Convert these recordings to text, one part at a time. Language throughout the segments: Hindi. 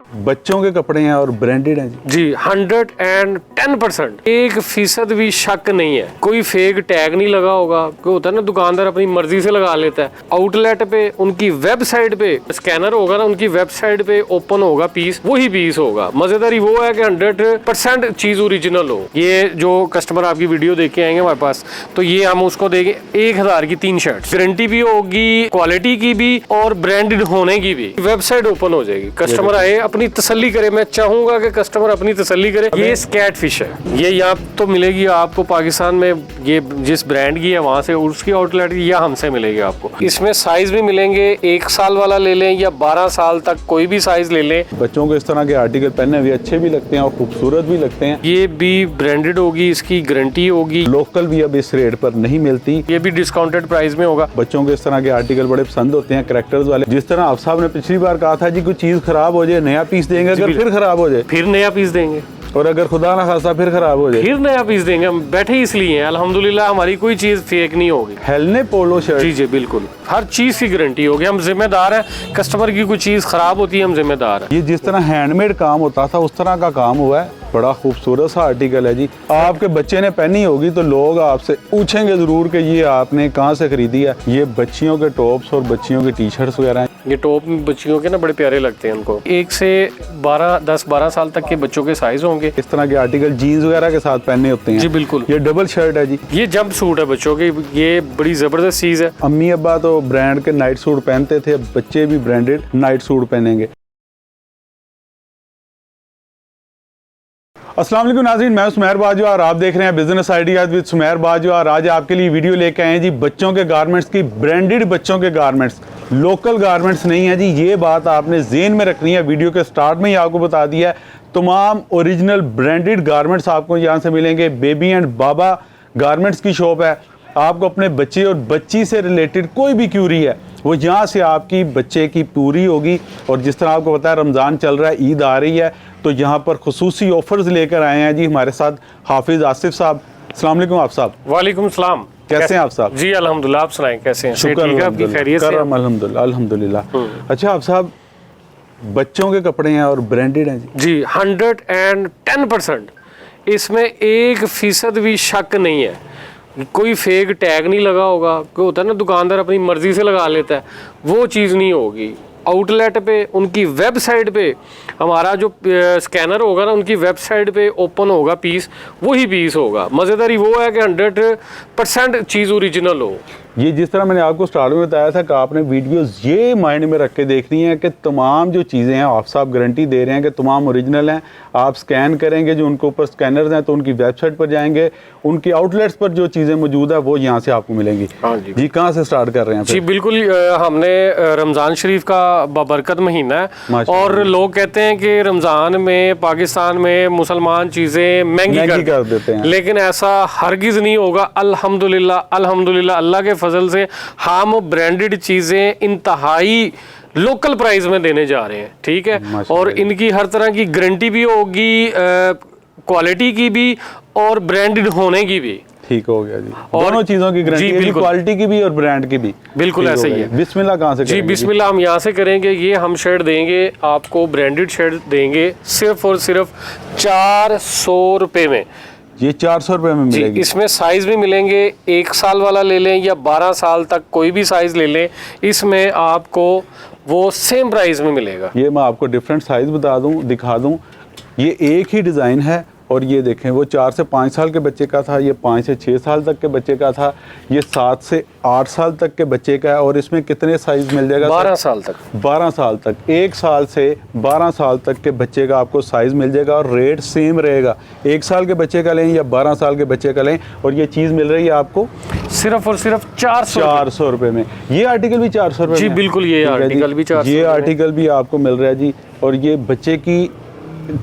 बच्चों के कपड़े हैं और ब्रांडेड हैं जी 110%, 1% भी शक नहीं है। कोई फेक टैग नहीं लगा होगा। कोई होता है ना दुकानदार अपनी मर्जी से लगा लेता है। आउटलेट पे उनकी वेबसाइट पे स्कैनर होगा ना, उनकी वेबसाइट पे ओपन होगा पीस, वही पीस होगा। मजेदारी वो है कि 100% चीज ओरिजिनल हो। ये जो कस्टमर आपकी वीडियो देख के आएंगे हमारे पास, तो ये हम उसको देंगे 1000 की 3 शर्ट, गारंटी भी होगी, क्वालिटी की भी और ब्रांडेड होने की भी। वेबसाइट ओपन हो जाएगी, कस्टमर आए अपनी तसल्ली करे। मैं चाहूंगा कि कस्टमर अपनी तसल्ली करे। ये स्कैट फिश है, ये यहाँ तो मिलेगी आपको पाकिस्तान में, ये जिस ब्रांड की है वहां से, उसकी आउटलेट या हमसे मिलेगी आपको। इसमें साइज भी मिलेंगे, 1 साल वाला ले लें या 12 साल तक कोई भी साइज ले लें। बच्चों को इस तरह के आर्टिकल पहनने हुए अच्छे भी लगते हैं और खूबसूरत भी लगते हैं। ये भी ब्रांडेड होगी, इसकी गारंटी होगी। लोकल भी अब इस रेट पर नहीं मिलती, ये भी डिस्काउंटेड प्राइस में होगा। बच्चों को इस तरह के आर्टिकल बड़े पसंद होते हैं, कैरेक्टर्स वाले। जिस तरह आप साहब ने पिछली बार कहा था जी, कोई चीज खराब हो जाए नया पीस देंगे, अगर फिर खराब हो जाए फिर नया पीस देंगे, और अगर खुदा ना खासा फिर खराब हो जाए फिर नया पीस देंगे। हम बैठे इसलिए हैं, अल्हम्दुलिल्लाह हमारी कोई चीज फेक नहीं होगी। हेलने पोलो शर्ट, जी जी बिल्कुल, हर चीज की गारंटी होगी। हम जिम्मेदार हैं, कस्टमर की कोई चीज खराब होती है हम जिम्मेदार हैं। ये जिस तरह हैंडमेड काम होता था उस तरह का काम हुआ है। बड़ा खूबसूरत सा आर्टिकल है जी। आपके बच्चे ने पहनी होगी तो लोग आपसे पूछेंगे जरूर कि ये आपने कहाँ से खरीदी है। ये बच्चियों के टॉप्स और बच्चियों के टी शर्ट्स वगैरह हैं। ये टॉप बच्चियों के ना बड़े प्यारे लगते हैं उनको। 1 से 10-12 साल तक के बच्चों के साइज होंगे। इस तरह के आर्टिकल जीन्स वगैरह के साथ पहनने होते हैं। जी बिल्कुल। ये डबल शर्ट है जी, ये जंप सूट है बच्चों के, ये बड़ी जबरदस्त चीज है। अम्मी अब्बा तो ब्रांड के नाइट सूट पहनते थे, बच्चे भी ब्रांडेड नाइट सूट पहनेंगे। अस्सलाम वालेकुम नाज़रीन, मैं सुमेर बाजवा और आप देख रहे हैं business ideas with Sumer Bajwa. और आज आपके लिए वीडियो लेके आए हैं जी बच्चों के गारमेंट्स की, ब्रांडेड बच्चों के गारमेंट्स, लोकल गारमेंट्स नहीं है जी। ये बात आपने ज़हन में रखनी है। वीडियो के स्टार्ट में ही आपको बता दिया है, तमाम ओरिजिनल ब्रांडेड गारमेंट्स आपको यहाँ से मिलेंगे। बेबी एंड बाबा गारमेंट्स की शॉप है। आपको अपने बच्चे और बच्ची से रिलेटेड कोई भी क्यूरी है वो यहाँ से आपकी बच्चे की पूरी होगी। और जिस तरह आपको पता है रमज़ान चल रहा है, ईद आ रही है, तो यहाँ पर खुसूसी ऑफर्स लेकर आए हैं जी हमारे साथ हाफिज आसिफ साहब। अस्सलाम वालेकुम आप साहब। वालेकुम सलाम। कैसे हैं आप साहब? जी अल्हम्दुलिल्लाह, आप सुनाएं कैसे हैं? शुक्र ठीक है, आपकी खैरियत से? अल्हम्दुलिल्लाह अल्हम्दुलिल्लाह। अच्छा आप साहब, बच्चों के कपड़े हैं और ब्रांडेड हैं जी 110%, इसमें 1% भी शक नहीं है। कोई फेक टैग नहीं लगा होगा। कोई होता है ना दुकानदार अपनी मर्जी से लगा लेता है, वो चीज़ नहीं होगी। आउटलेट पे उनकी वेबसाइट पे हमारा जो स्कैनर होगा ना, उनकी वेबसाइट पे ओपन होगा पीस, वही पीस होगा। मज़ेदारी वो है कि 100% चीज़ ओरिजिनल हो। ये जिस तरह मैंने आपको स्टार्ट में बताया था कि आपने वीडियोस ये माइंड में रख के देखनी है कि तमाम जो चीज़ें हैं आप साहब गारंटी दे रहे हैं कि तमाम ओरिजिनल हैं। आप स्कैन करेंगे, जो उनके ऊपर स्कैनर्स हैं तो उनकी वेबसाइट पर जाएंगे, उनकी आउटलेट्स पर जो चीज़ें मौजूद है वो यहाँ से आपको मिलेंगी। हाँ जी कहाँ से स्टार्ट कर रहे हैं? जी बिल्कुल, हमने रमज़ान शरीफ का बाबरकत महीना है और लोग कहते हैं कि रमज़ान में पाकिस्तान में मुसलमान चीज़ें महंगी कर देते हैं, लेकिन ऐसा हरगिज़ नहीं होगा। अल्हम्दुलिल्लाह अल्हम्दुलिल्लाह, अल्लाह के फजल से हम ब्रांडेड चीज़ें इंतहाई लोकल प्राइस में देने जा रहे हैं। ठीक है, और इनकी हर तरह की गारंटी भी होगी, क्वालिटी की भी और ब्रांडेड होने की भी। ठीक हो गया जी, दोनों चीजों की गारंटी है, क्वालिटी की भी और ब्रांड की भी। बिल्कुल ऐसा ही है। बिस्मिल्लाह कहाँ से जी बिस्मिल्लाह हम यहाँ से करेंगे। ये हम शर्ट देंगे आपको, ब्रांडेड शर्ट देंगे सिर्फ और सिर्फ 400 रुपये में। ये 400 रुपये में मिलेगी। इसमें साइज भी मिलेंगे, 1 साल वाला ले लें या 12 साल तक कोई भी साइज ले लें, इसमें आपको वो सेम प्राइस में मिलेगा। ये मैं आपको डिफरेंट साइज बता दूं, दिखा दूं। ये एक ही डिज़ाइन है और ये देखें, वो 4 से 5 साल के बच्चे का था, ये 5 से 6 साल तक के बच्चे का था, ये 7 से 8 साल तक के बच्चे का है। और इसमें कितने साइज मिल जाएगा? 12 साल तक। 12 साल तक, 1 साल से 12 साल तक के बच्चे का आपको साइज मिल जाएगा और रेट सेम रहेगा। 1 साल के बच्चे का लें या 12 साल के बच्चे का लें, और ये चीज़ मिल रही है आपको सिर्फ और सिर्फ 400 रुपये में। ये आर्टिकल भी 400 रुपये जी बिल्कुल, ये आर्टिकल भी 400, ये आर्टिकल भी आपको मिल रहा है जी। और ये बच्चे की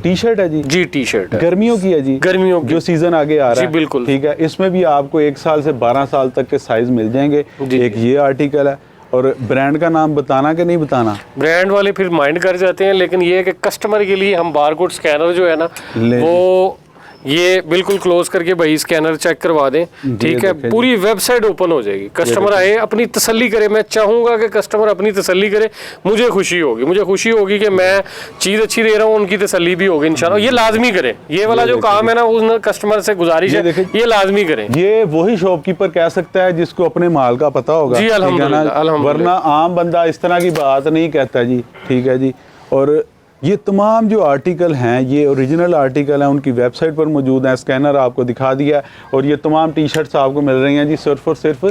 टी शर्ट है जी टी शर्ट है, गर्मियों की है जी, गर्मियों की, जो सीजन आगे आ रहा है। बिल्कुल ठीक है, इसमें भी आपको 1 साल से 12 साल तक के साइज मिल जाएंगे। एक ये आर्टिकल है। और ब्रांड का नाम बताना कि नहीं बताना? ब्रांड वाले फिर माइंड कर जाते हैं, लेकिन ये है कि कस्टमर के लिए हम बारकोड स्कैनर जो है ना वो ये बिल्कुल क्लोज करके भाई स्कैनर चेक करवा दें, ठीक है। पूरी वेबसाइट ओपन हो जाएगी, कस्टमर आए अपनी तसल्ली करे। मैं चाहूंगा कि कस्टमर अपनी तसल्ली करे, मुझे खुशी होगी कि मैं चीज अच्छी दे रहा हूँ, उनकी तसल्ली भी होगी इंशाल्लाह। ये लाजमी करें, ये वाला जो काम है ना, उन कस्टमर से गुजारिश है ये लाजमी करें। ये वही शॉपकीपर कह सकता है जिसको अपने माल का पता होगा जी, अल्हम्दुलिल्लाह। वरना आम बंदा इस तरह की बात नहीं कहता जी, ठीक है जी। और ये तमाम जो आर्टिकल हैं ये ओरिजिनल आर्टिकल हैं, उनकी वेबसाइट पर मौजूद हैं, स्कैनर आपको दिखा दिया। और ये तमाम टी शर्ट्स आपको मिल रही हैं जी सिर्फ और सिर्फ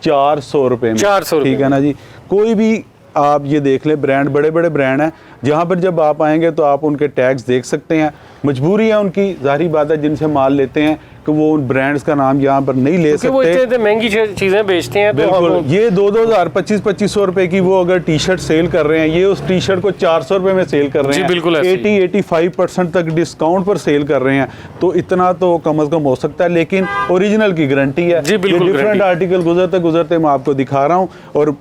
400 रुपये में, 400, ठीक है ना जी। कोई भी आप ये देख लें, ब्रांड बड़े बड़े ब्रांड हैं, जहाँ पर जब आप आएंगे तो आप उनके टैग्स देख सकते हैं। मजबूरी है उनकी, जाहिर बात है, जिनसे माल लेते हैं कि वो उन ब्रांड्स का नाम यहाँ पर नहीं ले सकते, वो इतने महंगी चीजें बेचते हैं। बिल्कुल, ये 2,000 2500 रुपए की वो अगर टी शर्ट सेल कर रहे हैं, ये उस टी शर्ट को 400 रुपए में सेल कर रहे हैं, बिल्कुल 80-85% तक डिस्काउंट पर सेल कर रहे हैं। तो इतना तो कम अज कम हो सकता है, लेकिन ओरिजिनल की गारंटी है। डिफरेंट आर्टिकल गुजरते गुजरते मैं आपको दिखा रहा हूँ और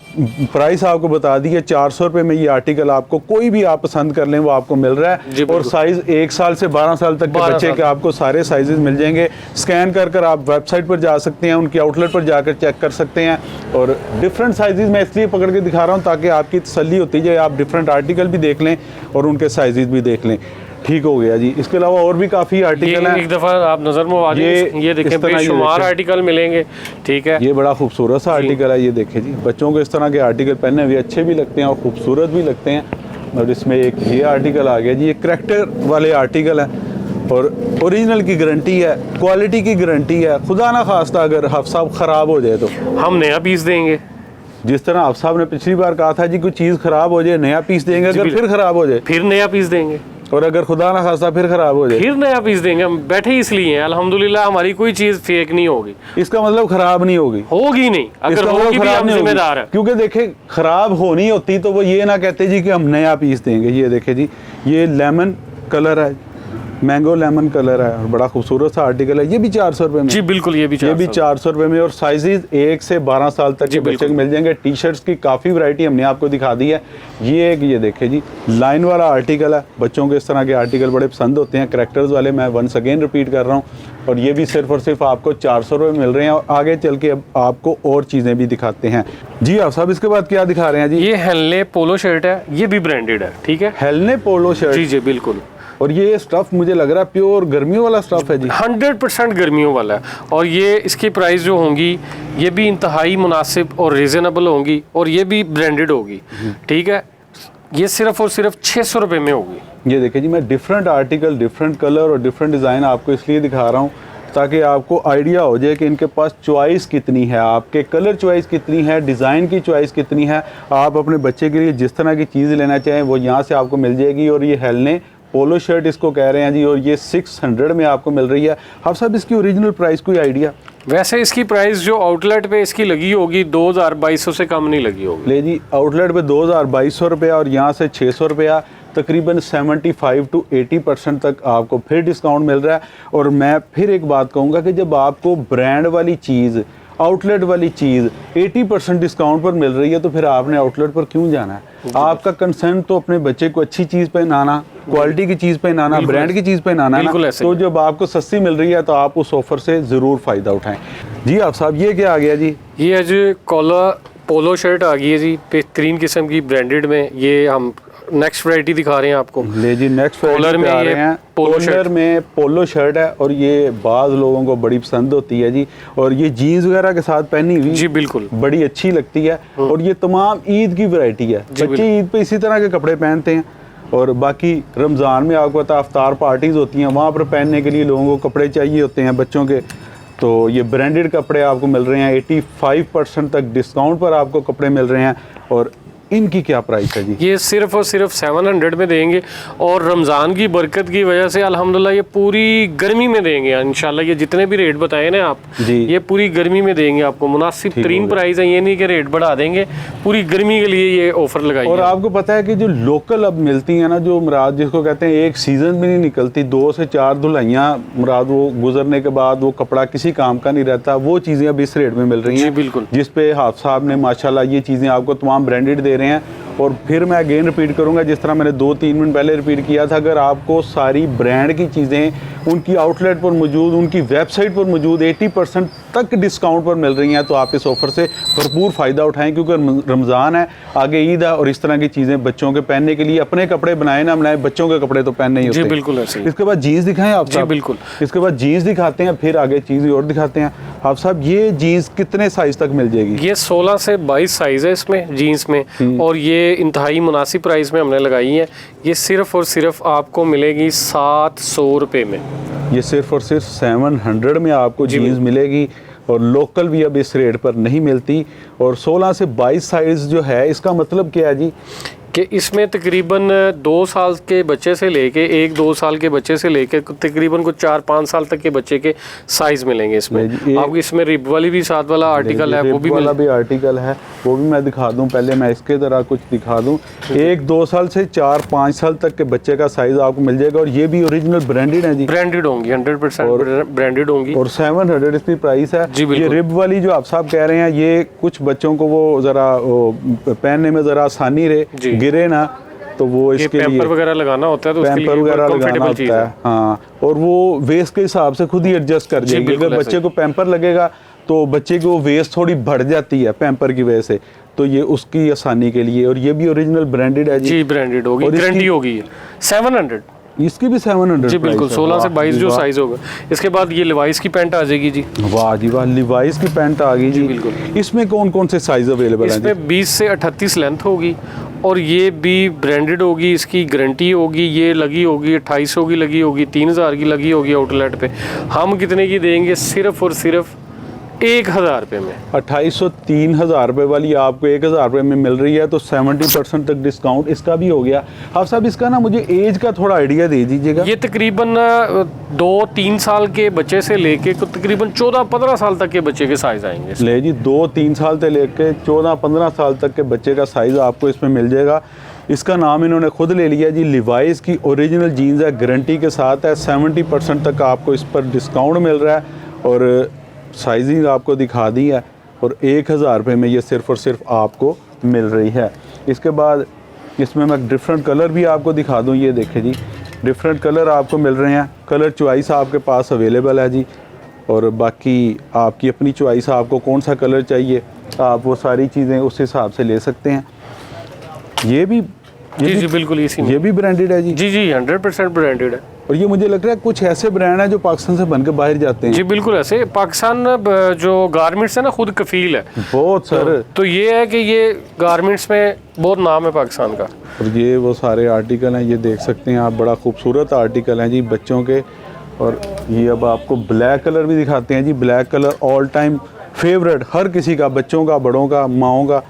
प्राइस आपको बता दी है। 400 रुपए में ये आर्टिकल आपको कोई भी आप पसंद कर लें वो आपको मिल रहा है। और साइज 1 साल से 12 साल तक के बच्चे के आपको सारे साइजेस मिल जाएंगे। स्कैन कर आप वेबसाइट पर जा सकते हैं, उनकी आउटलेट पर जाकर चेक कर सकते हैं। और डिफरेंट साइजेस मैं इसलिए पकड़ के दिखा रहा हूं ताकि आपकी तसल्ली होती जाए, आप डिफरेंट आर्टिकल भी देख लें और उनके साइजेस भी देख लें। ठीक हो गया जी। इसके अलावा और भी काफ़ी आर्टिकल हैं, एक दफ़ा आप नज़र में ये देखें, बेशुमार आर्टिकल मिलेंगे, ठीक है। ये बड़ा खूबसूरत सा आर्टिकल है, ये देखें जी। बच्चों को इस तरह के आर्टिकल पहनने हुए अच्छे भी लगते हैं और खूबसूरत भी लगते हैं। और इसमें एक ये आर्टिकल आ गया जी, ये करैक्टर वाले आर्टिकल हैं और ओरिजिनल की गारंटी है, क्वालिटी की गारंटी है। खुदा ना खास्ता अगर हफ्स साहब ख़राब हो जाए तो हम नया पीस देंगे। जिस तरह हफ्स साहब ने पिछली बार कहा था जी, कोई चीज़ ख़राब हो जाए नया पीस देंगे, अगर फिर ख़राब हो जाए फिर नया पीस देंगे, और अगर खुदा ना खास्ता फिर ख़राब हो जाए फिर नया पीस देंगे। हम बैठे इसलिए हैं, अल्हम्दुलिल्लाह हमारी कोई चीज़ फेक नहीं होगी। इसका मतलब ख़राब नहीं होगी, होगी नहीं, अगर होगी भी हम जिम्मेदार हैं। क्योंकि देखे ख़राब होनी होती तो वो ये ना कहते जी कि हम नया पीस देंगे। ये देखे जी, ये लेमन कलर है, मैंगो लेमन कलर है और बड़ा खूबसूरत सा आर्टिकल है। ये भी 400 रुपये में जी, बिल्कुल ये भी 400 रुपये में। और साइजेस 1 से 12 साल तक के बच्चे को मिल जाएंगे। टी शर्ट्स की काफ़ी वैरायटी हमने आपको दिखा दी है। ये देखे जी, लाइन वाला आर्टिकल है। बच्चों को इस तरह के आर्टिकल बड़े पसंद होते हैं, करैक्टर्स वाले। मैं वंस अगेन रिपीट कर रहा हूँ। और ये भी सिर्फ और सिर्फ आपको 400 रुपये मिल रहे हैं। और आगे चल के अब आपको और चीज़ें भी दिखाते हैं जी। आप साहब इसके बाद क्या दिखा रहे हैं जी? ये हेलने पोलो शर्ट है, ये भी ब्रांडेड है, ठीक है। हेलने पोलो शर्ट, जी जी बिल्कुल। और ये स्टफ मुझे लग रहा है प्योर गर्मियों वाला स्टफ है जी, 100% गर्मियों वाला है। और ये इसकी प्राइस जो होंगी ये भी इंतहाई मुनासिब और रीज़नेबल होंगी और ये भी ब्रांडेड होगी, ठीक है। ये सिर्फ और सिर्फ 600 रुपये में होगी। ये देखिए जी, मैं डिफरेंट आर्टिकल, डिफरेंट कलर और डिफरेंट डिज़ाइन आपको इसलिए दिखा रहा हूँ ताकि आपको आइडिया हो जाए कि इनके पास चॉइस कितनी है, आपके कलर चॉइस कितनी है, डिज़ाइन की चॉइस कितनी है। आप अपने बच्चे के लिए जिस तरह की चीज़ लेना चाहें वो यहाँ से आपको मिल जाएगी। और ये हेलने पोलो शर्ट इसको कह रहे हैं जी, और ये 600 में आपको मिल रही है। आप साहब इसकी ओरिजिनल प्राइस कोई आइडिया? वैसे इसकी प्राइस जो आउटलेट पे इसकी लगी होगी 2200 से कम नहीं लगी होगी। ले जी, आउटलेट पे 2200 रुपया और यहाँ से 600 रुपया, तकरीबन 75 to 80% तक आपको फिर डिस्काउंट मिल रहा है। और मैं फिर एक बात कहूँगा कि जब आपको ब्रांड वाली चीज़, आउटलेट वाली चीज़ 80% डिस्काउंट पर मिल रही है तो फिर आपने आउटलेट पर क्यों जाना है? आपका कंसर्न तो अपने बच्चे को अच्छी चीज़ पहनाना, क्वालिटी की चीज़ पहनाना, ब्रांड की चीज़ पहनाना ना। तो जब आपको सस्ती मिल रही है तो आप उस ऑफर से ज़रूर फ़ायदा उठाएं जी। आप साहब ये क्या आ गया जी? ये है जी कॉलर पोलो शर्ट आ गई है जी, बेहतरीन किस्म की ब्रांडेड में। ये हम नेक्स्ट वैरायटी दिखा रहे हैं आपको। ले जी, नेक्स्ट कॉलर में आ रहे हैं। कॉलर में पोलो शर्ट है और ये बाज़ लोगों को बड़ी पसंद होती है जी। और ये जीन्स वगैरह के साथ पहनी हुई जी बिल्कुल बड़ी अच्छी लगती है। और ये तमाम ईद की वैरायटी है। बच्चे ईद पे इसी तरह के कपड़े पहनते हैं और बाकी रमज़ान में आपको पता अफ्तार पार्टीज़ होती हैं, वहाँ पर पहनने के लिए लोगों को कपड़े चाहिए होते हैं बच्चों के। तो ये ब्रांडेड कपड़े आपको मिल रहे हैं, 85% तक डिस्काउंट पर आपको कपड़े मिल रहे हैं। और इनकी क्या प्राइस है जी? ये सिर्फ और सिर्फ 700 में देंगे और रमज़ान की बरकत की वजह से अल्हम्दुलिल्लाह ये पूरी गर्मी में देंगे इंशाल्लाह। ये जितने भी रेट बताए ना आप जी, ये पूरी गर्मी में देंगे आपको। मुनासिब तरीन प्राइस है, ये नहीं कि रेट बढ़ा देंगे, पूरी गर्मी के लिए ये ऑफर लगाई। और आपको पता है कि जो लोकल अब मिलती है ना, जो मुराद जिसको कहते हैं एक सीज़न भी नहीं निकलती, 2 से 4 धुलाइयाँ मुराद वो गुजरने के बाद वो कपड़ा किसी काम का नहीं रहता, वो चीज़ें अब इस रेट में मिल रही हैं। बिल्कुल, जिस पे हाफ साहब ने माशाल्लाह ये चीज़ें आपको तमाम ब्रांडेड दे रहे हैं। और फिर मैं अगेन रिपीट करूंगा, जिस तरह मैंने 2-3 मिनट पहले रिपीट किया था, अगर आपको सारी ब्रांड की चीज़ें उनकी आउटलेट पर मौजूद, उनकी वेबसाइट पर मौजूद 80% तक डिस्काउंट पर मिल रही हैं, तो आप इस ऑफ़र से भरपूर फ़ायदा उठाएं, क्योंकि रमज़ान है, आगे ईद है, और इस तरह की चीज़ें बच्चों के पहनने के लिए, अपने कपड़े बनाए ना बनाए, बच्चों के कपड़े तो पहनने ही होते जी हैं। बिल्कुल ऐसे ही। इसके बाद जीन्स दिखाएं आप जी साहब? बिल्कुल। इसके बाद जीन्स दिखाते हैं, फिर आगे चीज़ और दिखाते हैं आप साहब। ये जीन्स कितने साइज़ तक मिल जाएगी? ये 16 से 22 साइज़ है इसमें जीन्स में, और ये इंतहाई मुनासिब प्राइस में हमने लगाई है। ये सिर्फ और सिर्फ आपको मिलेगी 700 रुपये में। ये सिर्फ और सिर्फ 700 में आपको जीन्स मिलेगी, और लोकल भी अब इस रेट पर नहीं मिलती। और 16 से 22 साइज़ जो है, इसका मतलब क्या है जी? कि इसमें तकरीबन 2 साल के बच्चे से लेके 1-2 साल के बच्चे से लेके तकरीबन कुछ 4-5 साल तक के बच्चे के साइज मिलेंगे इसमें। आपको इसमें रिब वाली भी साथ वाला आर्टिकल है, वो भी वाला भी आर्टिकल है, वो भी मैं दिखा दूं। पहले मैं इसके तरह कुछ दिखा दूं। 1-2 साल से 4-5 साल तक के बच्चे का साइज आपको मिल जाएगा, और ये भी ओरिजिनल ब्रांडेड है जी। ब्रांडेड होंगी, 100% ब्रांडेड होंगी, और 700 इसकी प्राइस है। ये रिब वाली जो आप साहब कह रहे हैं, ये कुछ बच्चों को वो ज़रा पहनने में ज़रा आसानी रहे, गिरे ना, तो वो इसके लिए पैम्पर वगैरह लगाना होता है, तो उसके लिए कंफर्टेबल चीज़ है। हाँ, और वो वेस्ट के हिसाब से खुद ही एडजस्ट कर देगी। अगर बच्चे को पैम्पर लगेगा तो बच्चे की वो वेस्ट थोड़ी बढ़ जाती है पैम्पर की वजह से, तो ये उसकी आसानी के लिए। और ये भी ओरिजिनल ब्रांडेड है जी, ब्रांडेड होगी, गारंटी होगी। 700 इसकी भी 700 जी बिल्कुल। 16 से 22 जो साइज होगा। इसके बाद ये लिवाइस की पैंट आ जाएगी जी। वाह जी वाह, लिवाइस की पैंट आ गई जी बिल्कुल। इसमें कौन कौन से साइज अवेलेबल हैं? इसमें 20 से 38 लेंथ होगी, और ये भी ब्रांडेड होगी, इसकी गारंटी होगी। ये लगी होगी 2800 की लगी होगी, 3000 की लगी होगी आउटलेट पे। हम कितने की देंगे? सिर्फ और सिर्फ 1000 रुपये में। 2800 3000 रुपये वाली आपको 1000 रुपये में मिल रही है, तो 70% तक डिस्काउंट इसका भी हो गया। आप साहब इसका ना मुझे एज का थोड़ा आइडिया दे दीजिएगा। ये तकरीबन 2-3 साल के बच्चे से लेके तकरीबन 14-15 साल तक के बच्चे के साइज आएंगे। ले जी, 2-3 साल से लेके 14-15 साल तक के बच्चे का साइज आपको इसमें मिल जाएगा। इसका नाम इन्होंने खुद ले लिया जी, लिवाइस की ओरिजिनल जीन्स है, गारंटी के साथ है। 70% तक आपको इस पर डिस्काउंट मिल रहा है, और साइजिंग आपको दिखा दी है, और 1000 रुपये में ये सिर्फ़ और सिर्फ आपको मिल रही है। इसके बाद इसमें मैं डिफरेंट कलर भी आपको दिखा दूँ। ये देखें जी, डिफरेंट कलर आपको मिल रहे हैं। कलर चॉइस आपके पास अवेलेबल है जी, और बाकी आपकी अपनी चॉइस, आपको कौन सा कलर चाहिए आप वो सारी चीज़ें उस हिसाब से ले सकते हैं। ये भी जी बिल्कुल, इसी ये भी ब्रांडेड है जी। जी 100% ब्रांडेड है। और ये मुझे लग रहा है कुछ ऐसे ब्रांड हैं जो पाकिस्तान से बनकर बाहर जाते हैं। जी बिल्कुल ऐसे। पाकिस्तान जो गारमेंट्स है ना, खुद कफील है बहुत सर। तो ये है कि ये गारमेंट्स में बहुत नाम है पाकिस्तान का। और ये वो सारे आर्टिकल हैं, ये देख सकते हैं आप, बड़ा खूबसूरत आर्टिकल हैं जी बच्चों के। और ये अब आपको ब्लैक कलर भी दिखाते हैं जी। Black colour all time favourite हर किसी का, बच्चों का, बड़ों का, माओं का।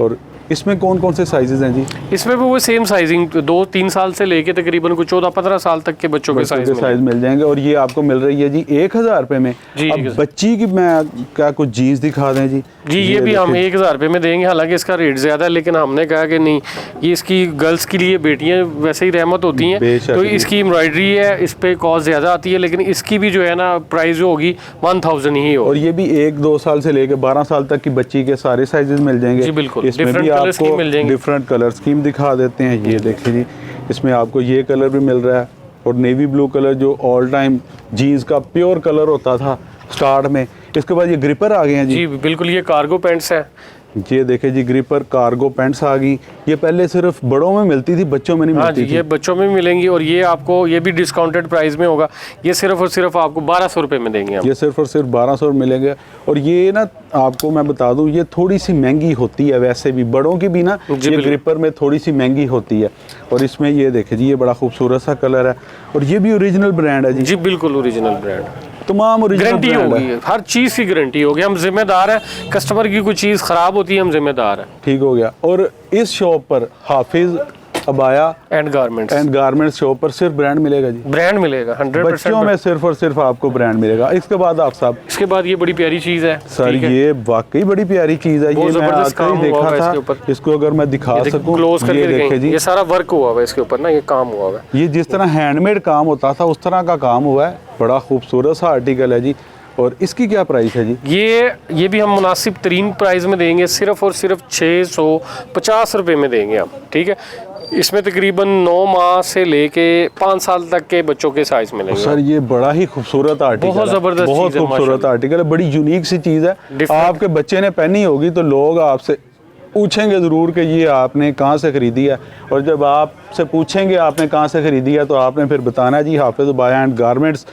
और इसमें कौन कौन से साइजेस हैं जी? इसमें भी वो सेम साइजिंग 2-3 साल से लेके तकरीबन कुछ 14-15 साल तक के बच्चों के साइज मिल जाएंगे। और ये आपको मिल रही है जी 1000 रुपये में। अब बच्ची की मैं क्या कुछ जीन्स दिखा दें जी? ये भी हम 1000 रुपये में देंगे। हालांकि इसका रेट ज़्यादा है, लेकिन हमने कहा कि नहीं, ये इसकी गर्ल्स के लिए, बेटियाँ वैसे ही रहमत होती हैं, तो इसकी एम्ब्रॉयडरी है, इस पर कॉस्ट ज़्यादा आती है, लेकिन इसकी भी जो है ना प्राइस जो होगी 1000 ही होगी। और ये भी 1-2 साल से लेकर 12 साल तक की बच्ची के सारे साइजेस मिल जाएंगे जी बिल्कुल। इसमें भी आपको डिफरेंट कलर स्कीम दिखा देते हैं। ये देखिए जी, इसमें आपको ये कलर भी मिल रहा है, और नेवी ब्लू कलर जो ऑल टाइम जीन्स का प्योर कलर होता था स्टार्ट में। इसके बाद ये ग्रिपर आ गए हैं जी बिल्कुल। ये कार्गो पैंट्स है। ये देखे जी, ग्रिपर कार्गो पैंट्स आ गई। ये पहले सिर्फ बड़ों में मिलती थी, बच्चों में नहीं मिलती थी। ये बच्चों में मिलेंगी, और ये आपको, ये भी डिस्काउंटेड प्राइस में होगा। ये सिर्फ और सिर्फ आपको 1200 रुपये में देंगे हम। ये सिर्फ और सिर्फ 1200 मिलेंगे। और ये ना आपको मैं बता दूं, ये थोड़ी सी महंगी होती है वैसे भी, बड़ों की भी ना ये ग्रिपर में थोड़ी सी महंगी होती है। और इसमें ये देखे जी, ये बड़ा खूबसूरत सा कलर है, और ये भी ओरिजिनल ब्रांड है जी। जी बिल्कुल ओरिजिनल ब्रांड, तमाम ओरिजिनल गारंटी होगी, हर चीज़ की गारंटी होगी। हम जिम्मेदार हैं, कस्टमर की कोई चीज़ ख़राब होती है हम जिम्मेदार हैं। ठीक हो गया। और इस शॉप पर हाफिज अबाया एंड गारमेंट्स शॉप पर सिर्फ ब्रांड मिलेगा जी? ब्रांड मिलेगा 100%। बच्चों में सिर्फ और सिर्फ आपको ब्रांड मिलेगा। इसके बाद आप साहब, इसके बाद ये बड़ी प्यारी चीज़ है सर, ये वाकई बड़ी प्यारी चीज़ है। ये मैं आजकल ही देखा था, इसको अगर मैं दिखा सकूं, क्लोज करके देखें जी, ये सारा वर्क हुआ हुआ है इसके ऊपर ना, ये काम हुआ हुआ है। ये जिस तरह हैंडमेड काम होता था उस तरह का काम हुआ है। बड़ा खूबसूरत सा आर्टिकल है जी। और इसकी क्या प्राइस है जी? ये भी हम मुनासिब तरीन प्राइस में देंगे, सिर्फ और सिर्फ 650 रुपये में देंगे हम, ठीक है। इसमें तकरीबन 9 माह से लेके 5 साल तक के बच्चों के साइज मिलेंगे। सर ये बड़ा ही खूबसूरत आर्टिकल बहुत ज़बरदस्त, बहुत खूबसूरत आर्टिकल है, बड़ी यूनिक सी चीज़ है। आपके बच्चे ने पहनी होगी तो लोग आपसे पूछेंगे ज़रूर कि ये आपने कहाँ से ख़रीदी है, और जब आपसे पूछेंगे आपने कहाँ से ख़रीदी है तो आपने फिर बताना जी हाफिज़ बाया एंड गारमेंट्स,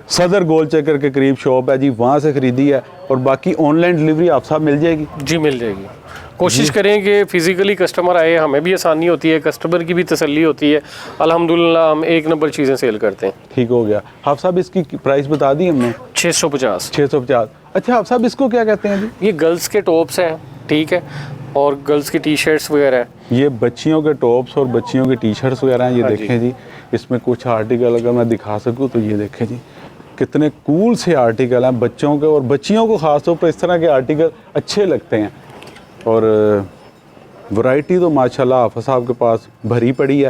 सदर गोल चक्कर के करीब शॉप है जी, वहाँ से ख़रीदी है। और बाकी ऑनलाइन डिलीवरी आप साहब मिल जाएगी जी? मिल जाएगी। कोशिश करें कि फ़िज़िकली कस्टमर आए, हमें भी आसानी होती है, कस्टमर की भी तसल्ली होती है। अल्हम्दुलिल्लाह हम 1 नंबर चीज़ें सेल करते हैं। ठीक हो गया। आप साहब इसकी प्राइस बता दी हमने, 650। 650। अच्छा आप साहब इसको क्या कहते हैं जी? ये गर्ल्स के टॉप्स हैं, ठीक है, और गर्ल्स की टी शर्ट्स वगैरह हैं। ये बच्चियों के टॉप्स और बच्चियों के टी शर्ट्स वगैरह हैं। ये हाँ देखें जी, इसमें कुछ आर्टिकल अगर मैं दिखा सकूँ तो ये देखें जी, कितने कूल से आर्टिकल हैं बच्चों के, और बच्चियों को ख़ास तौर पर इस तरह के आर्टिकल अच्छे लगते हैं। और वैरायटी तो माशाल्लाह हाफ़िज़ साहब के पास भरी पड़ी है।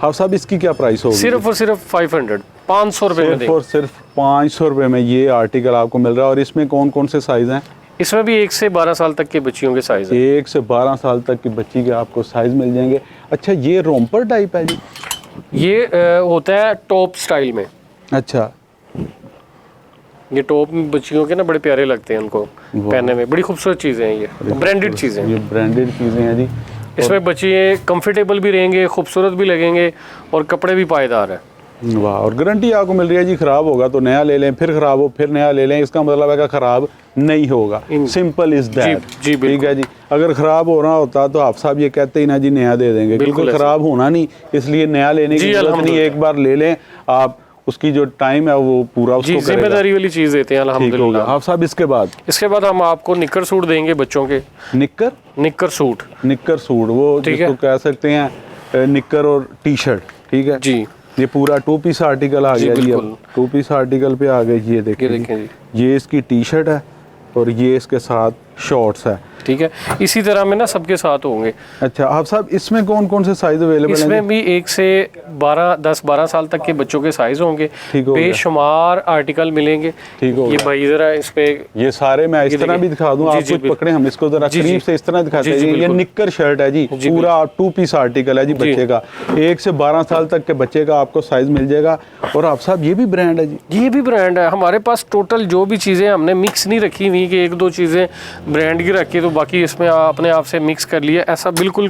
हाफ़िज़ साहब इसकी क्या प्राइस होगी? सिर्फ और सिर्फ 500 रुपये में सिर्फ और सिर्फ 500 रुपये में ये आर्टिकल आपको मिल रहा है। और इसमें कौन कौन से साइज़ हैं? इसमें भी 1 से 12 साल तक के बच्चियों के साइज़ हैं। 1 से 12 साल तक की बच्ची के आपको साइज़ मिल जाएंगे। अच्छा ये रोम्पर टाइप है जी? ये होता है टॉप स्टाइल में। अच्छा, ये टॉप बच्चियों के ना बड़े प्यारे लगते हैं उनको पहनने में, बड़ी खूबसूरत चीज़ें हैं, ये ब्रांडेड चीज़ें। ये ब्रांडेड चीज़ें हैं जी। इसमें बच्चे कंफर्टेबल भी रहेंगे, खूबसूरत भी लगेंगे, और कपड़े भी पायदार हैं। वाह, और गारंटी आपको मिल रही है जी, ख़राब होगा तो नया ले लें, फिर ख़राब हो फिर नया ले लें, इसका मतलब है कि ख़राब नहीं होगा। Simple is that. जी ठीक है जी। अगर ख़राब हो रहा होता तो आप साहब ये कहते ही ना जी नया दे देंगे, बिल्कुल ख़राब होना नहीं, इसलिए नया लेने की जरूरत नहीं। एक बार ले लें आप, उसकी जो टाइम है वो पूरा उसको करेगा। जिम्मेदारी वाली चीज़ देते हैं अल्हम्दुलिल्लाह। आप साहब इसके बाद हम आपको निक्कर सूट देंगे बच्चों के। निक्कर सूट वो जिसको कह सकते हैं निक्कर और टी शर्ट, ठीक है जी। ये पूरा 2 पीस आर्टिकल आ गया जी। अब 2 पीस आर्टिकल पे आ गए। ये देखें जी, ये इसकी टी शर्ट है और ये इसके साथ शॉर्ट्स है, ठीक है। इसी तरह में ना सबके साथ होंगे। अच्छा आप साहब इसमें कौन कौन से साइज अवेलेबल हैं? इसमें भी 1 से 10-12 साल तक के बच्चों के साइज होंगे, बेशुमार आर्टिकल मिलेंगे। ठीक हो ये भाई जरा इस पे ये सारे मैं इस तरह भी दिखा दूं, आप कुछ पकड़े, हम इसको जरा करीब से इस तरह दिखाते हैं। ये निक्कर शर्ट है जी, पूरा 2 पीस आर्टिकल है जी बच्चे का। 1 से 12 साल तक के बच्चे का आपको साइज मिल जाएगा। और आप साहब ये भी ब्रांड है जी? ये भी ब्रांड है हमारे पास। टोटल जो भी चीज़ें हमने मिक्स नहीं रखी हुई कि 1-2 चीज़ें ब्रांड की रखी तो बाकी इसमें अपने आप से मिक्स कर लिया, ऐसा बिल्कुल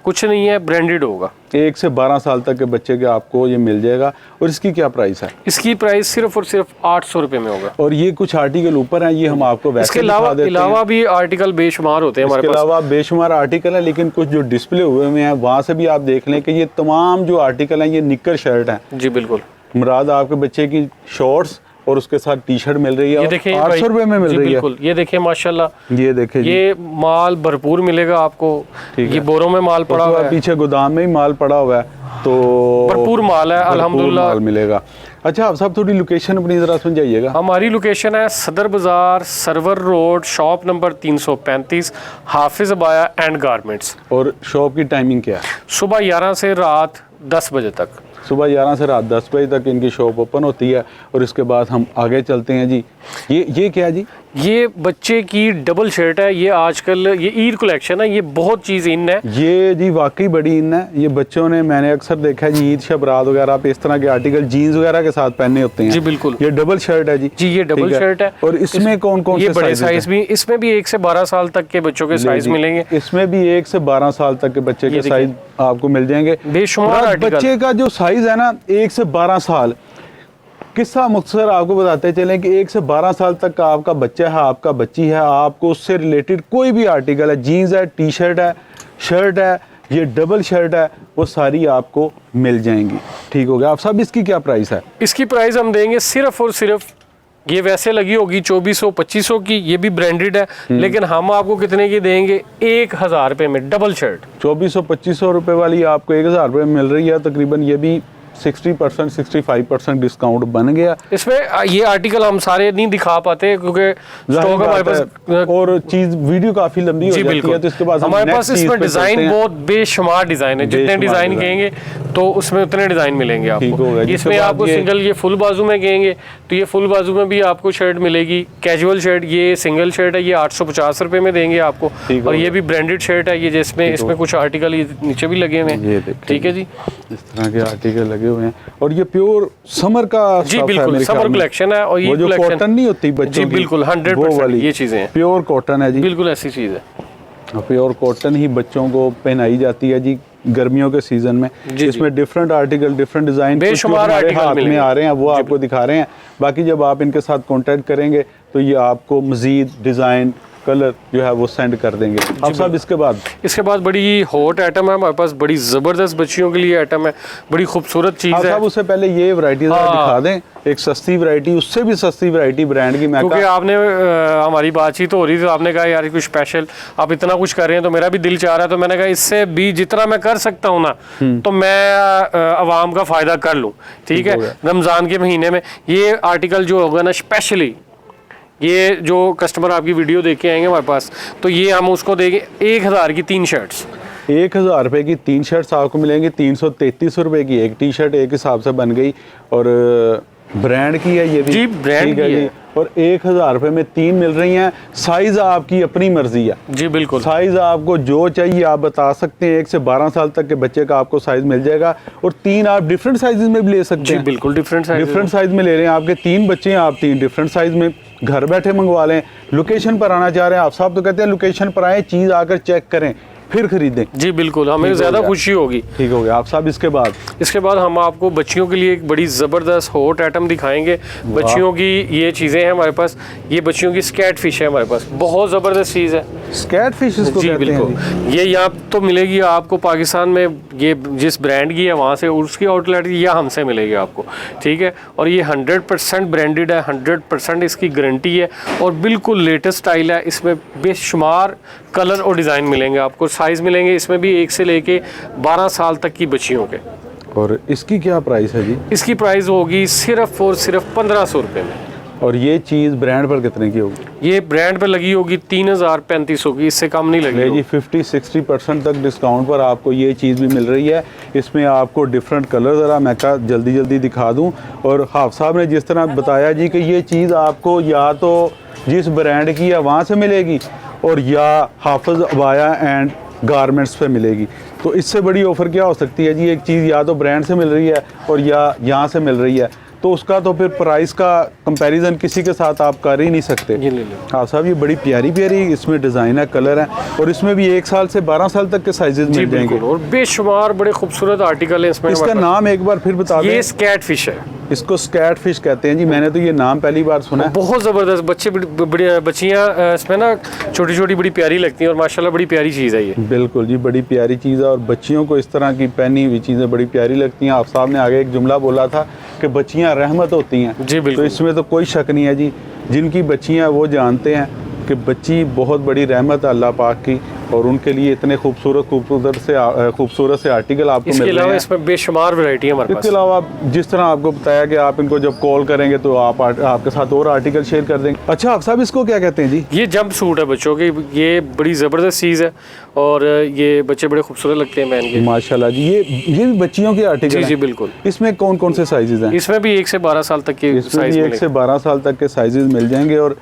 कुछ नहीं है, ब्रांडेड होगा। 1 से 12 साल तक के बच्चे के आपको ये मिल जाएगा। और इसकी क्या प्राइस है? इसकी प्राइस सिर्फ और सिर्फ 800 रुपये में होगा। और ये कुछ आर्टिकल ऊपर है, ये हम आपको वैसे इसके अलावा भी आर्टिकल बेशुमार होते हैं हमारे पास। इसके अलावा बेशुमार आर्टिकल है, लेकिन कुछ जो डिस्प्ले हुए हुए हैं वहाँ से भी आप देख लें कि ये तमाम जो आर्टिकल हैं ये निक्कर शर्ट हैं जी। बिल्कुल मुराद आपके बच्चे की शॉर्ट्स और उसके साथ टी शर्ट मिल रही है। ये देखिए 800 रुपये में मिल रही है। ये देखिए माशाल्लाह, ये देखिए ये माल भरपूर मिलेगा आपको। ये बोरों में माल पड़ा हुआ है, पीछे गोदाम में ही माल पड़ा हुआ है, तो भरपूर माल है अल्हम्दुलिल्लाह, माल मिलेगा। अच्छा आप साहब थोड़ी लोकेशन अपनी जरा समझाइएगा। हमारी लोकेशन है Sadar Bazaar, Sarwar road, shop number 335, Hafiz Abaya and garments. और शॉप की टाइमिंग क्या है? सुबह 11 से रात 10 बजे तक। सुबह 11 से रात 10 बजे तक इनकी शॉप ओपन होती है। और इसके बाद हम आगे चलते हैं जी। ये क्या है जी? ये बच्चे की डबल शर्ट है। ये आजकल ये ईद कलेक्शन है, ये बहुत चीज़ इन है। ये जी वाकई बड़ी इन है। ये बच्चों ने, मैंने अक्सर देखा है जी, ईद शब रात वगैरह पे इस तरह के आर्टिकल जीन्स वगैरह के साथ पहनने होते हैं जी। बिल्कुल ये डबल शर्ट है जी। जी ये डबल शर्ट है। और इसमें कौन कौन ये से बड़े साइज भी, इसमें भी 1 से 12 साल तक के बच्चों के साइज मिलेंगे। इसमें भी 1 से 12 साल तक के बच्चे के साइज आपको मिल जाएंगे। बेशुमार बच्चे का जो साइज है ना 1 से 12 साल, किस्सा मुख्तसर आपको बताते चलें कि 1 से 12 साल तक का आपका बच्चा है, आपका बच्ची है, आपको उससे रिलेटेड कोई भी आर्टिकल है, जीन्स है, टी शर्ट है, शर्ट है, ये डबल शर्ट है, वो सारी आपको मिल जाएंगी। ठीक हो गया। आप सब इसकी क्या प्राइस है? इसकी प्राइस हम देंगे सिर्फ और सिर्फ, ये वैसे लगी होगी 2400-2500 की, ये भी ब्रांडेड है, लेकिन हम आपको कितने की देंगे? 1000 रुपये में डबल शर्ट। 2400-2500 रुपये वाली आपको 1000 रुपये में मिल रही है तकरीबन। ये भी 60% 65% डिस्काउंट बन गया। इसमें ये आर्टिकल हम सारे नहीं दिखा पाते क्योंकि स्टॉक हमारे पास और चीज वीडियो काफी लंबी हो जाती है, तो इसके बाद हमारे पास इसमें डिजाइन बहुत बेशुमार डिजाइन है, जितने डिजाइन कहेंगे तो उसमें उतने डिजाइन मिलेंगे आपको। इसमें आपको सिंगल ये फुल बाजू में कहेंगे तो ये फुल बाजू में भी आपको शर्ट मिलेगी, कैजुअल शर्ट, ये सिंगल शर्ट है, ये 850 रुपए में देंगे आपको। और ये भी ब्रांडेड शर्ट है, ये जिसमें इसमें कुछ आर्टिकल नीचे भी लगे हुए हैं, ठीक है जी, इस तरह के आर्टिकल लगे हुए हैं। और ये प्योर समर का जी बिल्कुल समर कलेक्शन है। और ये जो कॉटन नहीं होती बच्चों जी बिल्कुल 100% ये चीजें हैं, प्योर कॉटन है जी, बिल्कुल ऐसी चीज है। प्योर कॉटन ही बच्चों को पहनाई जाती है जी गर्मियों के सीजन में। इसमें डिफरेंट आर्टिकल, डिफरेंट डिजाइन बेशुमार हाथ में आ रहे हैं, वो आपको दिखा रहे हैं। बाकी जब आप इनके साथ कांटेक्ट करेंगे तो ये आपको मजीद डिजाइन, कलर जो है वो सेंड कर देंगे। अब साहब इसके बाद बड़ी हॉट आइटम है हमारे पास, बड़ी जबरदस्त बच्चियों के लिए आइटम है, बड़ी खूबसूरत चीज है। साहब उससे पहले ये वैरायटी दिखा दें, एक सस्ती वैरायटी, उससे भी सस्ती वैरायटी ब्रांड की। क्योंकि आपने हमारी बातचीत तो हो रही थी, आपने कहा यार कुछ स्पेशल आप इतना कुछ कर रहे हैं तो मेरा भी दिल चाह रहा है, तो मैंने कहा इससे भी जितना मैं कर सकता हूँ ना तो मैं आवाम का फायदा कर लूँ, ठीक है। रमजान के महीने में ये आर्टिकल जो होगा ना, स्पेशली ये जो कस्टमर आपकी वीडियो देख के आएंगे हमारे पास, तो ये हम उसको देंगे 1000 की 3 शर्ट्स। 1000 रुपये की 3 शर्ट्स आपको मिलेंगी, 333 रुपये की एक टी शर्ट एक हिसाब से बन गई। और ब्रांड की है ये भी जी, ब्रांड की है। और 1000 रुपये में 3 मिल रही हैं। साइज आपकी अपनी मर्जी है जी बिल्कुल, साइज आपको जो चाहिए आप बता सकते हैं। 1 से 12 साल तक के बच्चे का आपको साइज मिल जाएगा। और 3 आप डिफरेंट साइजेस में भी ले सकते हैं, बिल्कुल डिफरेंट साइज में ले रहे हैं। आपके 3 बच्चे हैं, आप 3 डिफरेंट साइज में घर बैठे मंगवा लें। लोकेशन पर आना चाह रहे हैं आप साहब तो कहते हैं लोकेशन पर आए, चीज आकर चेक करें फिर खरीदें। जी बिल्कुल, हमें ज़्यादा खुशी होगी। ठीक हो गया आप साहब। इसके बाद हम आपको बच्चियों के लिए एक बड़ी ज़बरदस्त हॉट आइटम दिखाएंगे। बच्चियों की ये चीज़ें हैं हमारे पास, ये बच्चियों की स्कैट फिश है हमारे पास, बहुत ज़बरदस्त चीज़ है स्कैट फिश इसको जी कहते बिल्कुल हैं। ये यहाँ तो मिलेगी आपको पाकिस्तान में, ये जिस ब्रांड की है वहाँ से, उसकी आउटलेट या हमसे मिलेगी आपको, ठीक है। और ये 100% ब्रांडेड है, 100% इसकी गारंटी है और बिल्कुल लेटेस्ट स्टाइल है। इसमें बेशुमार कलर और डिज़ाइन मिलेंगे आपको, साइज मिलेंगे इसमें भी 1 से लेके 12 साल तक की बच्चियों के। और इसकी क्या प्राइस है जी? इसकी प्राइस होगी सिर्फ और सिर्फ 1500 रुपये में। और ये चीज़ ब्रांड पर कितने की होगी? ये ब्रांड पर लगी होगी 3500 की, इससे कम नहीं लगी जी। 50-60% तक डिस्काउंट पर आपको ये चीज़ भी मिल रही है। इसमें आपको डिफरेंट कलर, ज़रा मैं कहा जल्दी दिखा दूं। और हाफ साहब ने जिस तरह बताया जी कि ये चीज़ आपको या तो जिस ब्रांड की है वहाँ से मिलेगी और या हाफिज़ अबाया एंड गारमेंट्स पे मिलेगी। तो इससे बड़ी ऑफ़र क्या हो सकती है जी? एक चीज़ या तो ब्रांड से मिल रही है और या यहाँ से मिल रही है, तो उसका तो फिर प्राइस का कंपैरिजन किसी के साथ आप कर ही नहीं सकते। हाँ साहब, ये बड़ी प्यारी इसमें डिज़ाइन है, कलर है और इसमें भी 1 साल से 12 साल तक के साइजेस मिल जाएंगे और बेशुमार बड़े खूबसूरत आर्टिकल है इसमें। इसका नाम एक बार फिर बता दें। ये स्कैट फिश है, इसको स्कैट फिश कहते हैं जी। मैंने तो ये नाम पहली बार सुना है। बहुत ज़बरदस्त बच्चियाँ इसमें ना छोटी छोटी बड़ी प्यारी लगती हैं और माशाल्लाह बड़ी प्यारी चीज़ है ये। बिल्कुल जी, बड़ी प्यारी चीज़ है और बच्चियों को इस तरह की पहनी हुई चीज़ें बड़ी प्यारी लगती हैं। आप साहब ने आगे एक जुमला बोला था कि बच्चियाँ रहमत होती हैं जी बिल्कुल, तो इसमें तो कोई शक नहीं है जी। जिनकी बच्चियाँ वो जानते हैं कि बच्ची बहुत बड़ी रहमत है अल्लाह पाक की और उनके लिए इतने खूबसूरत से आर्टिकल आपको मिल रहे हैं। इसमें बेशुमार वैरायटी है हमारे पास। इसके अलावा जिस तरह आपको बताया कि आप इनको जब कॉल करेंगे तो आपके साथ और आर्टिकल शेयर कर देंगे। अच्छा आप साहब इसको क्या कहते हैं जी? ये जंप सूट है बच्चों की, ये बड़ी ज़बरदस्त चीज़ है और ये बच्चे बड़े खूबसूरत लगते हैं पहन के माशाल्लाह जी। ये भी बच्चियों के आर्टिकल जी बिल्कुल। इसमें कौन कौन से साइजेस हैं? इसमें भी 1 से 12 साल तक के साइज 1 से 12 साल तक के साइजेस मिल जाएंगे। और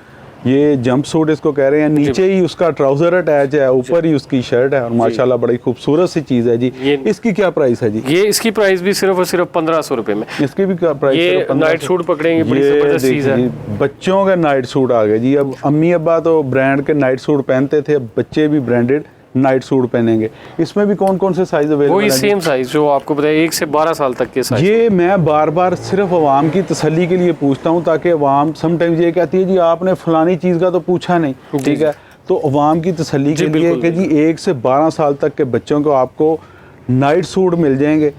ये जंप सूट इसको कह रहे हैं, नीचे ही उसका ट्राउजर अटैच है, ऊपर ही उसकी शर्ट है और माशाल्लाह बड़ी खूबसूरत सी चीज है जी। इसकी क्या प्राइस है जी? ये इसकी प्राइस भी सिर्फ और सिर्फ 1500 रुपए में। इसकी भी क्या प्राइस? ये नाइट सूट पकड़ेंगे, बड़ी जबरदस्त चीज है। बच्चों का नाइट सूट आ गए जी। अब अम्मी अब्बा तो ब्रांड के नाइट सूट पहनते थे, अब बच्चे भी ब्रांडेड नाइट सूट पहनेंगे। इसमें भी कौन कौन से साइज अवेलेबल है? वही सेम साइज जो आपको बताया, 1 से 12 साल तक के साइज। ये मैं बार बार सिर्फ अवाम की तसल्ली के लिए पूछता हूँ ताकि अवाम समटाइम्स ये कहती है जी आपने फलानी चीज़ का तो पूछा नहीं, ठीक है। तो अवाम की तसल्ली के लिए कि जी 1 से 12 साल तक के बच्चों को आपको नाइट सूट मिल जाएंगे।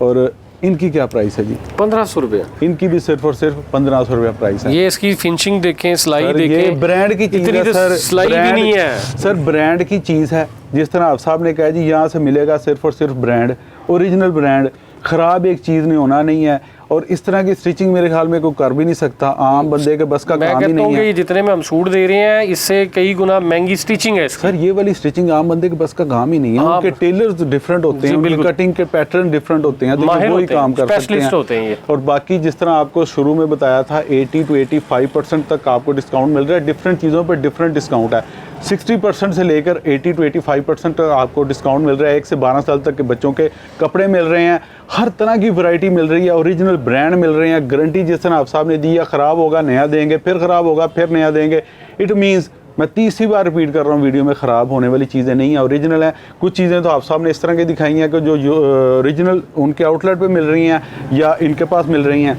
और इनकी क्या प्राइस है जी? 1500 रुपये। इनकी भी सिर्फ और सिर्फ 1500 रुपये प्राइस है। ये इसकी फिनिशिंग देखें, सिलाई देखें, ये ब्रांड की चीज़ है सर, सिलाई भी नहीं है सर, ब्रांड की चीज़ है। जिस तरह आप साहब ने कहा जी यहाँ से मिलेगा सिर्फ और सिर्फ ब्रांड, ओरिजिनल ब्रांड, ख़राब एक चीज़ नहीं होना नहीं है। और इस तरह की स्टिचिंग मेरे ख्याल में कोई कर भी नहीं सकता, आम बंदे के बस का मैं काम ही कहता हूँ नहीं कि है। ये जितने में हम सूट दे रहे हैं इससे कई गुना महंगी स्टिचिंग है इसकी। सर ये वाली स्टिचिंग आम बंदे के बस का काम ही नहीं है। हाँ, उनके टेलर्स डिफरेंट होते हैं, उनकी कटिंग के पैटर्न डिफरेंट होते हैं, तो माहिर वही होते हैं, काम कर सकते स्पेशलिस्ट होते हैं ये। और बाकी जिस तरह आपको शुरू में बताया था 80 to 85% तक आपको डिस्काउंट मिल रहा है। डिफरेंट चीज़ों पर डिफरेंट डिस्काउंट है। 60% से लेकर 80 to 85% तक आपको डिस्काउंट मिल रहा है। 1 से 12 साल तक के बच्चों के कपड़े मिल रहे हैं, हर तरह की वैरायटी मिल रही है, ओरिजिनल ब्रांड मिल रहे हैं। गारंटी जिस तरह आप साहब ने दी है, ख़राब होगा नया देंगे, फिर ख़राब होगा फिर नया देंगे। इट मीन्स मैं 30 बार रिपीट कर रहा हूँ, वीडियो में ख़राब होने वाली चीज़ें नहीं है, ओरिजिनल है। कुछ चीज़ें तो आप साहब ने इस तरह की दिखाई हैं कि जो ओरिजिनल उनके आउटलेट पे मिल रही हैं या इनके पास मिल रही हैं।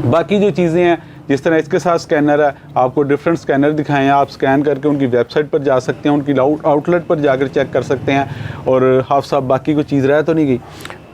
बाकी जो चीज़ें हैं, जिस तरह इसके साथ स्कैनर है, आपको डिफरेंट स्कैनर दिखाए हैं, आप स्कैन करके उनकी वेबसाइट पर जा सकते हैं, उनकी आउटलेट पर जाकर चेक कर सकते हैं। और हाफ साहब बाकी कोई चीज़ रह तो नहीं गई?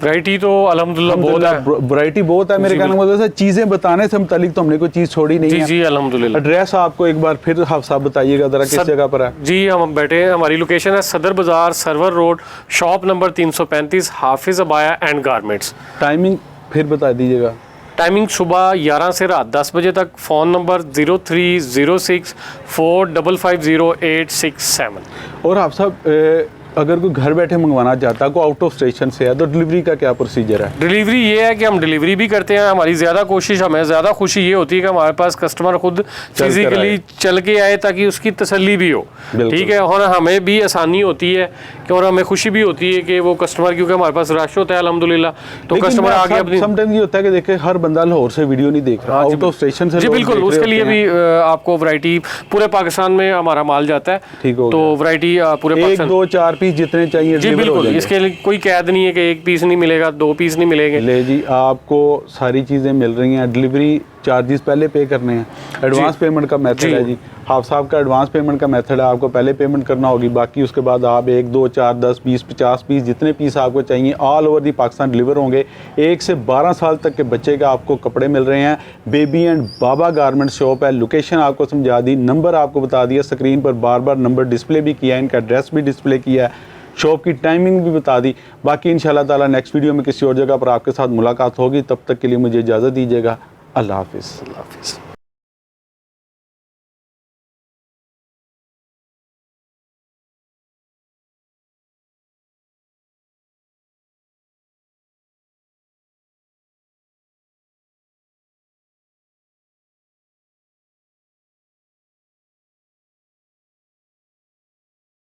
वैरायटी तो अल्हम्दुलिल्लाह बहुत है, वैरायटी बहुत है। मेरे कहने का मतलब है चीज़ें बताने से मुतालिक तो हमने कोई चीज़ छोड़ी नहीं जी है। जी अल्हम्दुलिल्लाह। एड्रेस आपको एक बार फिर हाफ साहब बताइएगा ज़रा, किस जगह पर है? जी हम बैठे हैं, हमारी लोकेशन है सदर बाज़ार, सर्वर रोड, शॉप नंबर 335, हाफिज़ अबाया एंड गारमेंट्स। टाइमिंग फिर बता दीजिएगा। टाइमिंग सुबह 11 से रात 10 बजे तक। Phone number 0306 455 0867। और आप साहब अगर कोई घर बैठे मंगवाना चाहता है, कोई आउट ऑफ स्टेशन से है, तो डिलीवरी का क्या प्रोसीजर है? डिलीवरी ये है कि हम डिलीवरी भी करते हैं। हमारी ज़्यादा कोशिश, हमें ज़्यादा खुशी ये होती है कि हमारे पास कस्टमर खुद फिजिकली चल के आए ताकि उसकी तसल्ली भी हो। ठीक है, और हमें भी आसानी होती है कि, और हमें खुशी भी होती है कि वो कस्टमर, क्योंकि हमारे पास रश होता है अल्हम्दुलिल्लाह, तो कस्टमर आगे अपनी। समटाइम ये होता है कि देखिए हर बंदा लाहौर से वीडियो नहीं देख रहा, आउट ऑफ स्टेशन से। जी बिल्कुल, उसके लिए भी आपको वैरायटी पूरे पाकिस्तान में हमारा माल जाता है। ठीक हो, तो वैरायटी पूरे 1, 2, 4 पीस जितने चाहिए जी बिल्कुल, इसके लिए कोई कैद नहीं है कि 1 पीस नहीं मिलेगा, 2 पीस नहीं मिलेंगे। ले जी, आपको सारी चीज़ें मिल रही हैं। डिलीवरी चार्जेस पहले पे करने हैं, एडवांस पेमेंट का मेथड है जी। हाफ साहब का एडवांस पेमेंट का मेथड है, आपको पहले पेमेंट करना होगी, बाकी उसके बाद आप 1, 2, 4, 10, 20, 50 पीस जितने पीस आपको चाहिए all over the Pakistan deliver होंगे। 1 से 12 साल तक के बच्चे का आपको कपड़े मिल रहे हैं। Baby and Baba garment shop है। लोकेशन आपको समझा दी, नंबर आपको बता दिया स्क्रीन पर, बार बार नंबर डिस्प्ले भी किया है, इनका एड्रेस भी डिस्प्ले किया है, शॉप की टाइमिंग भी बता दी। बाकी इंशाल्लाह ताला नेक्स्ट वीडियो में किसी और जगह पर आपके साथ मुलाकात होगी। तब तक के लिए मुझे इजाज़त दीजिएगा। अल्लाह हाफिज़।